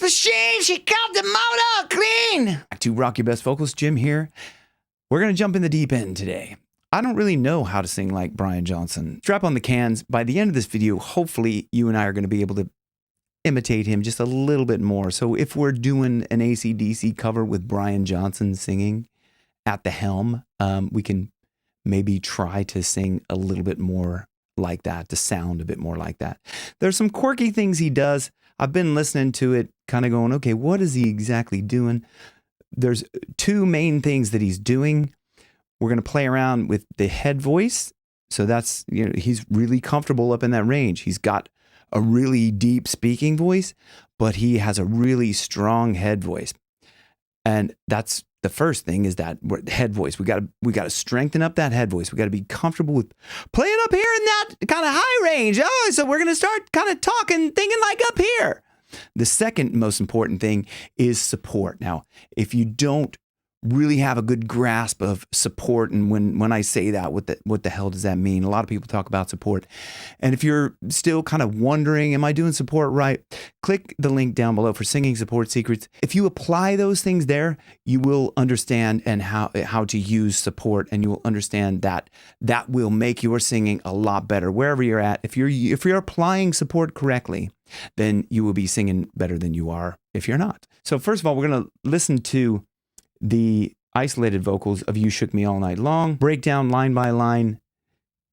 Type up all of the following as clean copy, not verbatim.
machine. She cut the motor clean. Back to Rock Your Best Vocals. Jim here. We're going to jump in the deep end today. I don't really know how to sing like Brian Johnson. Strap on the cans. By the end of this video, hopefully you and I are going to be able to imitate him just a little bit more. So if we're doing an AC/DC cover with Brian Johnson singing at the helm, we can maybe try to sing a little bit more like that, to sound a bit more like that. There's some quirky things he does. I've been listening to it, kind of going, okay, what is he exactly doing? There's two main things that he's doing. We're going to play around with the head voice. So that's, you know, he's really comfortable up in that range. He's got a really deep speaking voice, but he has a really strong head voice. And that's the first thing, is that head voice. We got to strengthen up that head voice. We got to be comfortable with playing up here in that kind of high range. Oh, so we're going to start kind of talking, thinking like up here. The second most important thing is support. Now, if you don't really have a good grasp of support, and when I say that, what the hell does that mean? A lot of people talk about support. And if you're still kind of wondering, am I doing support right? Click the link down below for Singing Support Secrets. If you apply those things there, you will understand and how to use support, and you will understand that will make your singing a lot better wherever you're at. If you're applying support correctly, then you will be singing better than you are if you're not. So first of all, we're going to listen to the isolated vocals of You Shook Me All Night Long, break down line by line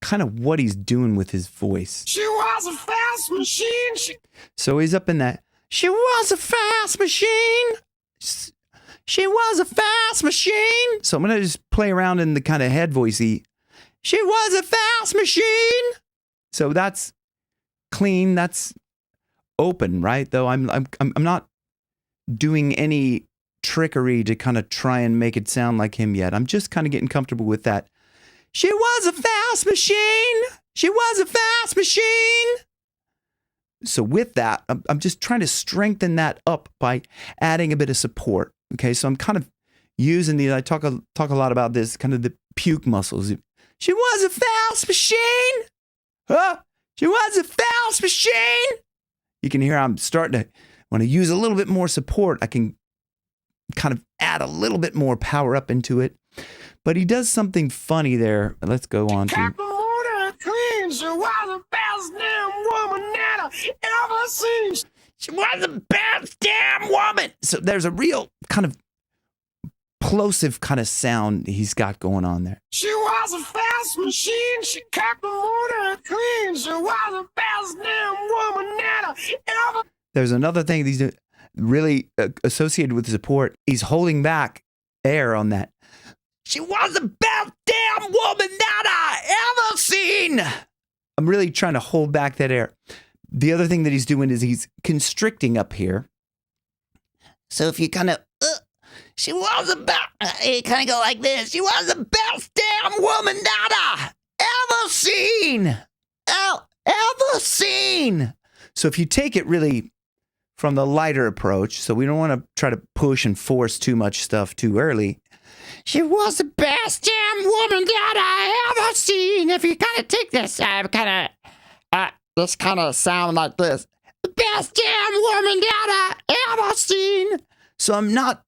kind of what he's doing with his voice. She was a fast machine. So he's up in that, she was a fast machine. She was a fast machine. So I'm going to just play around in the kind of head voicey. She was a fast machine. So that's clean. That's open, right? Though I'm not doing any trickery to kind of try and make it sound like him yet. I'm just kind of getting comfortable with that. She was a fast machine. She was a fast machine. So with that, I'm just trying to strengthen that up by adding a bit of support. Okay, so I'm kind of using these. I talk a lot about this, kind of the puke muscles. She was a fast machine. Huh? She was a fast machine. You can hear I'm starting to, when I use a little bit more support, I can kind of add a little bit more power up into it. But he does something funny there. Let's go on to... She was the best damn woman that I ever seen. She was the best damn woman. So there's a real kind of plosive kind of sound he's got going on there. She was a fast machine. She kept the motor clean. She was the best damn woman that I ever... There's another thing these really associated with support. He's holding back air on that. She was the best damn woman that I ever seen. I'm really trying to hold back that air. The other thing that he's doing is he's constricting up here. So if you kind of, she was the best, you kind of go like this. She was the best damn woman that I ever seen. Ever seen. So if you take it really from the lighter approach, so we don't want to try to push and force too much stuff too early. She was the best damn woman that I ever seen. If you kind of take this, this kind of sound like this. The best damn woman that I ever seen. So I'm not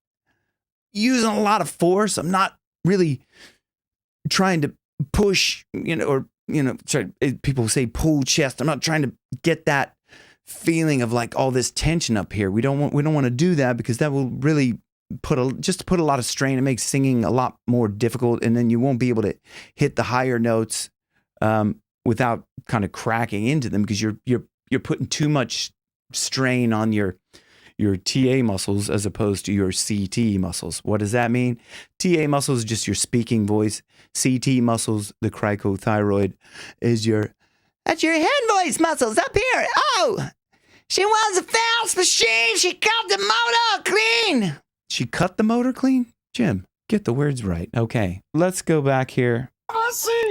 using a lot of force. I'm not really trying to push, sorry, people say pull chest. I'm not trying to get that feeling of like all this tension up here. We don't want to do that, because that will really put a lot of strain. It makes singing a lot more difficult, and then you won't be able to hit the higher notes without kind of cracking into them, because you're putting too much strain on your TA muscles as opposed to your CT muscles. What does that mean? TA muscles is just your speaking voice. CT muscles, the cricothyroid, is that's your head voice muscles up here. Oh, she was a fast machine. She cut the motor clean. She cut the motor clean? Jim, get the words right. Okay, let's go back here.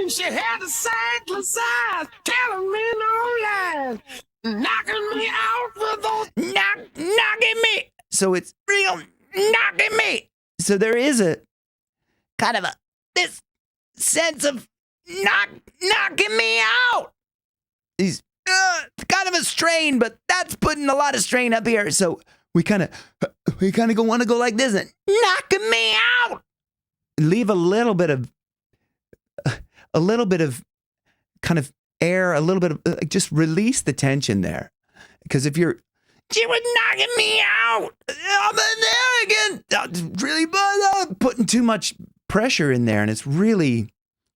She had a sightless eyes, telling me no lies, knocking me out with those knocking me. So it's real knocking me. So there is a kind of this sense of knocking me out. He's kind of a strain, but that's putting a lot of strain up here. So we kind of want to go like this and knocking me out. Leave a little bit of kind of air, a little bit of just release the tension there. Because if you're knocking me out, I'm in there again. Really putting too much pressure in there, and it's really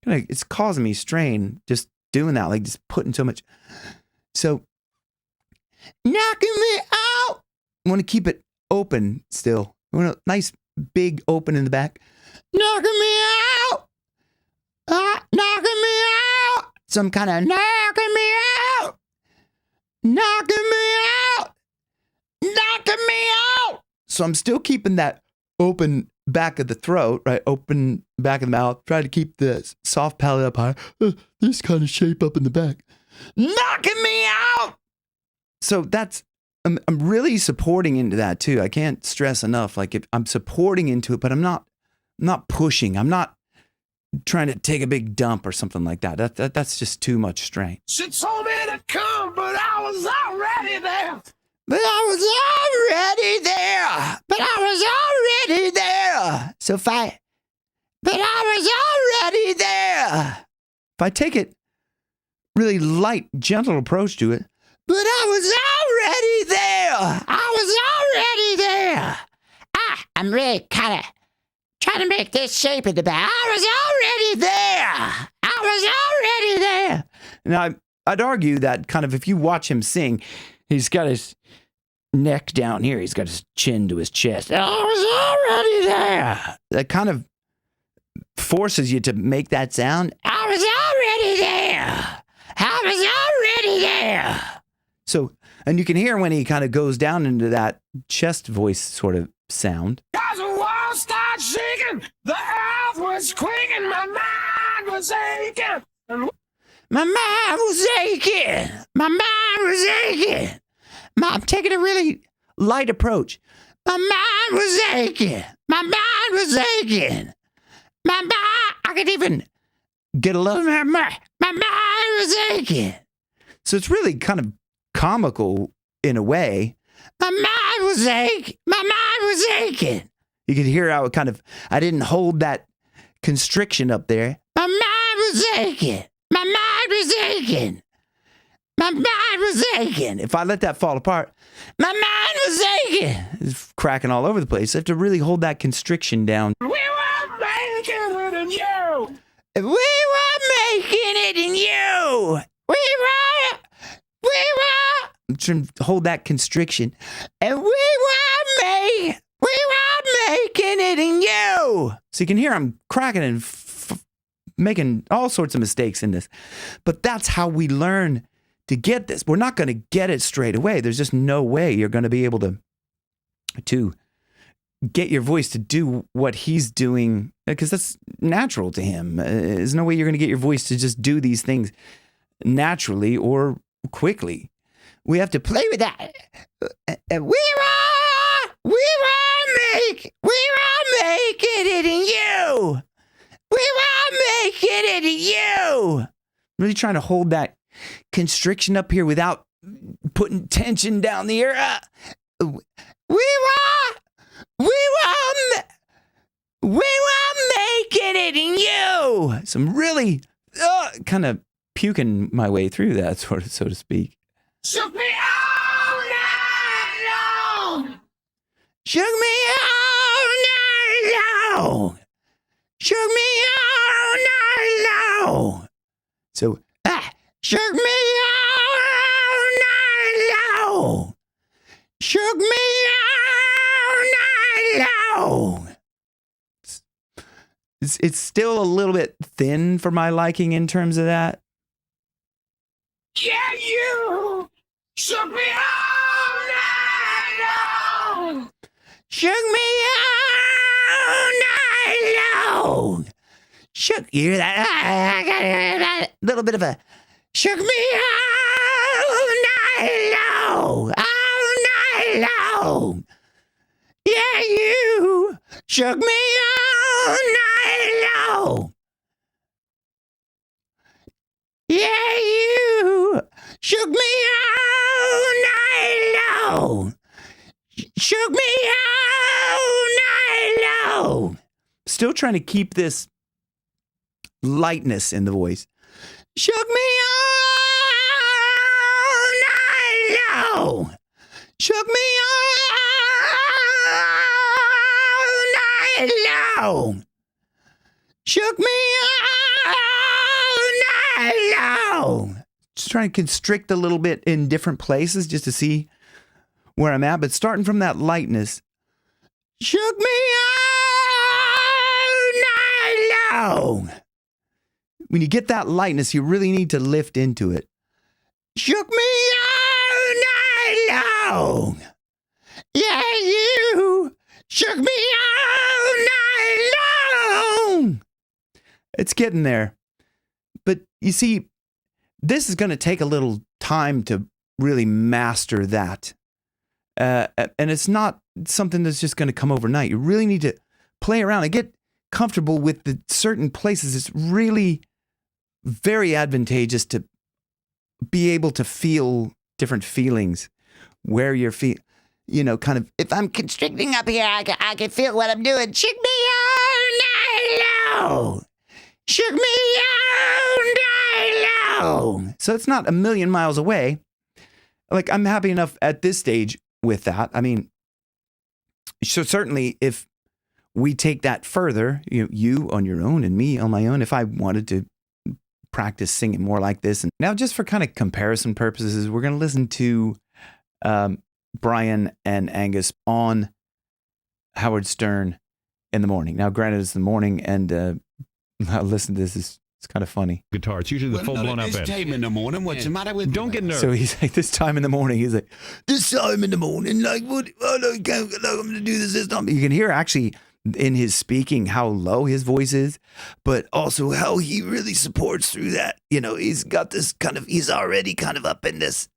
it's causing me strain just doing that, like just putting so much. So knocking me out. I want to keep it open still. I want a nice big open in the back. Knocking me out. Knocking me out. Some kind of knocking me out. Knocking me out. Knocking me out. So I'm still keeping that open back of the throat, right? Open back of the mouth. Try to keep the soft palate up high. This kind of shape up in the back. Knocking me out. So that's, I'm really supporting into that too. I can't stress enough. Like if I'm supporting into it, but I'm not pushing. I'm not trying to take a big dump or something like that. That's just too much strain. She told me to come, but I was already there. But I was already there. But I was already there. So but I was already there. If I take it really light, gentle approach to it, but I was already there. I was already there. I'm really kind of trying to make this shape in the back. I was already there. I was already there. Now, I'd argue that kind of if you watch him sing, he's got his neck down here. He's got his chin to his chest. I was already there. That kind of forces you to make that sound. I was already there. I was already there. So, and you can hear when he kind of goes down into that chest voice sort of sound. As the world started shaking, the earth was quaking, my mind was aching. My mind was aching. My mind was aching. I'm taking a really light approach. My mind was aching. My mind was aching. I could even get a little more. My mind was aching. So it's really kind of comical in a way. My mind was aching. My mind was aching. You could hear how it kind of, I didn't hold that constriction up there. My mind was aching. My mind was aching. My mind was aching. If I let that fall apart, my mind was aching. It's cracking all over the place. I have to really hold that constriction down. We were making it in you. We were making it in you. We were. I'm trying to hold that constriction. And we were making it in you. So you can hear I'm cracking and making all sorts of mistakes in this. But that's how we learn to get this. We're not going to get it straight away. There's just no way you're going to be able to get your voice to do what he's doing, because that's natural to him. There's no way you're going to get your voice to just do these things naturally or quickly. We have to play with that. We were making it in you. We were making it in you. Really trying to hold that constriction up here without putting tension down the ear. We were making it in you. So I'm really kind of puking my way through that, so to speak. Shook me all night long. Shook me all night long. Shook me all night long. So, shook me all night long. Shook me all night long. It's still a little bit thin for my liking in terms of that. Yeah, you shook me all night long. Shook me all night long. Shook, you hear that? I got a little bit of a shook me all night long. All night long. Yeah, you shook me all night long. Yeah, you shook me all night long. Shook me all night long. Still trying to keep this lightness in the voice. Shook me all night long. Shook me all night long. Shook me all night long. Just trying to constrict a little bit in different places just to see where I'm at, but starting from that lightness. Shook me all night long. When you get that lightness, you really need to lift into it. Shook me all night long. Yeah, you shook me all night long. It's getting there. But you see, this is going to take a little time to really master that. And it's not something that's just going to come overnight. You really need to play around and get comfortable with the certain places. It's really very advantageous to be able to feel different feelings where you're kind of, if I'm constricting up here, I can feel what I'm doing. Shook me all night long. Shook me all night long. So it's not a million miles away. Like, I'm happy enough at this stage with that. I mean, so certainly if we take that further, you on your own and me on my own, if I wanted to practice singing more like this. And now, just for kind of comparison purposes, we're going to listen to Brian and Angus on Howard Stern in the morning. Now, granted, it's the morning, and listen to this. It's kind of funny. Guitar. It's usually the full-blown up This end. time in the morning, what's the matter with Don't get nervous. So he's like, this time in the morning, he's like, this time in the morning, like, what? I'm going to do this time. You can hear actually in his speaking how low his voice is, but also how he really supports through that. He's got this he's already kind of up in this.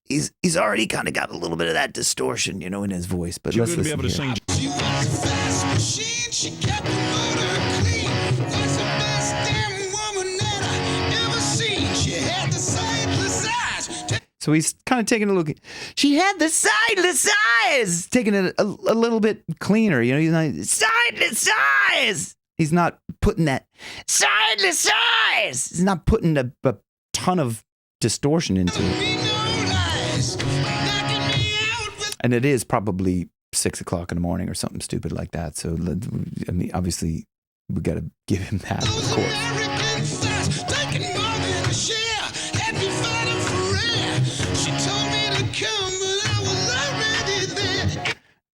He's already kind of got a little bit of that distortion, in his voice. But You're let's going to be listen able to here. sing. She was a fast machine, she kept the motor clean. Was the best damn woman that I ever seen. She had the sightless eyes. So he's kind of taking a look. She had the sightless eyes, taking it a little bit cleaner. He's not sightless eyes. He's not putting that sightless eyes. He's not putting a ton of distortion into it. And it is probably 6 o'clock in the morning or something stupid like that. So, I mean, obviously, we got to give him that, of course.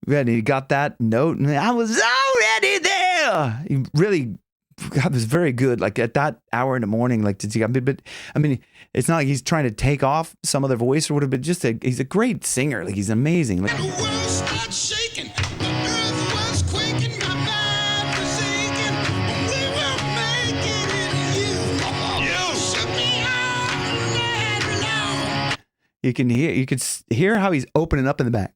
Yeah, and he got that note, and I was already there. He really, God, was very good. Like at that hour in the morning, like to see. But I mean, it's not like he's trying to take off some other voice or whatever. But he's a great singer. Like he's amazing. Like, The world started shaking, the earth was quaking, my mind was aching. We were making it, you shook me all night long. you could hear how he's opening up in the back.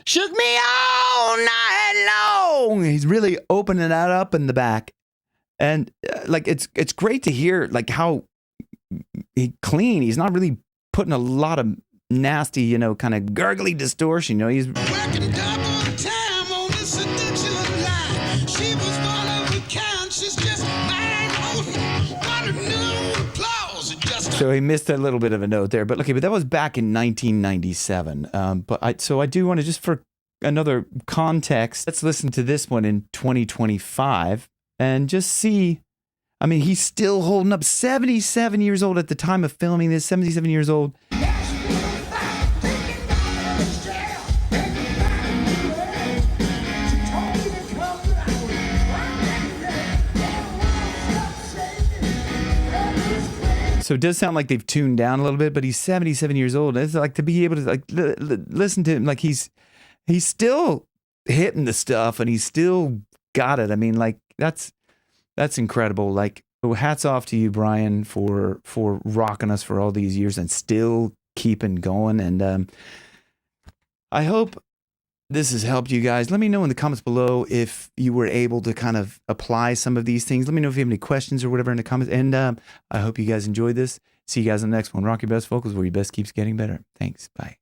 Shook me all night long. He's really opening that up in the back, and like it's great to hear like how clean. He's not really putting a lot of nasty, kind of gurgly distortion. He's Working double time on this addiction line. She was one of a kind, she's just mine. Wanted no applause, just so he missed a little bit of a note there, but that was back in 1997. But I do want to, just for another context, let's listen to this one in 2025 and just see. I mean, he's still holding up. 77 years old at the time of filming this. 77 years old. So it does sound like they've tuned down a little bit, but he's 77 years old. It's like to be able to like listen to him, like he's still hitting the stuff and he's still got it. I mean, like that's incredible. Like, hats off to you, Brian, for rocking us for all these years and still keeping going. And I hope this has helped you guys. Let me know in the comments below if you were able to kind of apply some of these things. Let me know if you have any questions or whatever in the comments. And I hope you guys enjoyed this. See you guys in the next one. Rock your best vocals, where your best keeps getting better. Thanks. Bye.